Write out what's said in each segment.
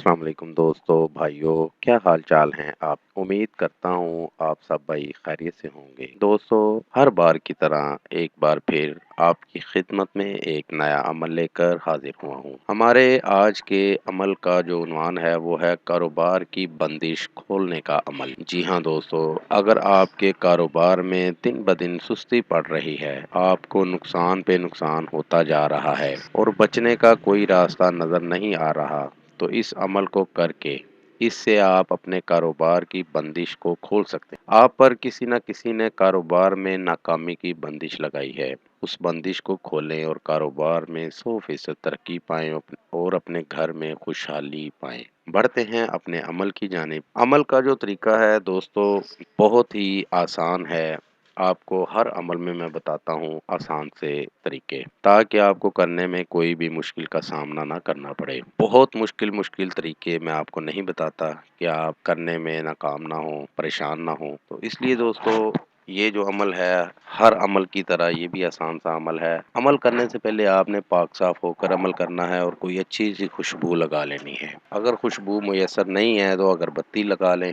अस्सलाम वालेकुम दोस्तों, भाइयों, क्या हाल चाल हैं आप? उम्मीद करता हूँ आप सब भाई खैरियत से होंगे। दोस्तों, हर बार की तरह एक बार फिर आपकी खिदमत में एक नया अमल लेकर हाजिर हुआ हूँ। हमारे आज के अमल का जो उन्वान है वो है कारोबार की बंदिश खोलने का अमल। जी हाँ दोस्तों, अगर आपके कारोबार में दिन ब दिन सुस्ती पड़ रही है, आपको नुकसान पे नुकसान होता जा रहा है और बचने का कोई रास्ता नजर नहीं आ रहा, तो इस अमल को करके इससे आप अपने कारोबार की बंदिश को खोल सकते हैं। आप पर किसी न किसी ने कारोबार में नाकामी की बंदिश लगाई है। उस बंदिश को खोलें और कारोबार में 100% तरक्की पाएं और अपने घर में खुशहाली पाएं। बढ़ते हैं अपने अमल की जानिब। अमल का जो तरीका है दोस्तों बहुत ही आसान है। आपको हर अमल में मैं बताता हूँ आसान से तरीके, ताकि आपको करने में कोई भी मुश्किल का सामना ना करना पड़े। बहुत मुश्किल तरीके मैं आपको नहीं बताता कि आप करने में नाकाम ना हो, परेशान ना हो। तो इसलिए दोस्तों ये जो अमल है हर अमल की तरह ये भी आसान सा अमल है। अमल करने से पहले आपने पाक साफ होकर अमल करना है और कोई अच्छी सी खुशबू लगा लेनी है। अगर खुशबू मुयस्सर नहीं है तो अगरबत्ती लगा लें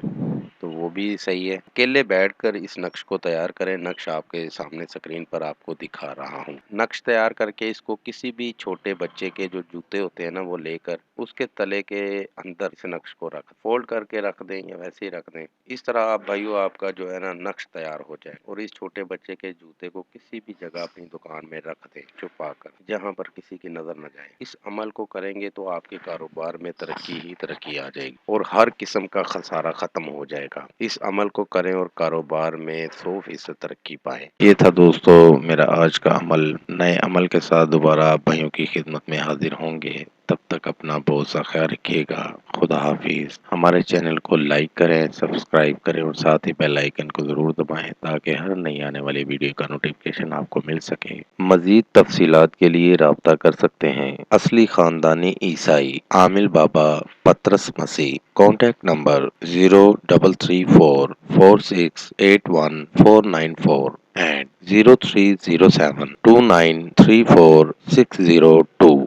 तो वो भी सही है। अकेले बैठकर इस नक्श को तैयार करें। नक्श आपके सामने स्क्रीन पर आपको दिखा रहा हूँ। नक्श तैयार करके इसको किसी भी छोटे बच्चे के जो जूते होते हैं ना वो लेकर उसके तले के अंदर इस नक्श को फोल्ड करके रख दें या वैसे ही रख दें। इस तरह आप भाइयों आपका जो है ना नक्श तैयार हो जाए और इस छोटे बच्चे के जूते को किसी भी जगह अपनी दुकान में रख दें छुपा कर, जहाँ पर किसी की नजर न जाए। इस अमल को करेंगे तो आपके कारोबार में तरक्की ही तरक्की आ जाएगी और हर किस्म का खसारा खत्म हो जाएगा। इस अमल को करें और कारोबार में 100% तरक्की पाएं। ये था दोस्तों मेरा आज का अमल। नए अमल के साथ दोबारा आप भाइयों की खिदमत में हाजिर होंगे। तब तक अपना बहुत सा ख्याल रखिएगा। खुदा हाफिज। हमारे चैनल को लाइक करें, सब्सक्राइब करें और साथ ही बेल आइकन को जरूर दबाएं ताकि हर नई आने वाली वीडियो का नोटिफिकेशन आपको मिल सके। मजीद तफसीलात के लिए राब्ता कर सकते हैं। असली खानदानी ईसाई आमिल बाबा पतरस मसीह। Contact number 030446819494 and 0307293460 2।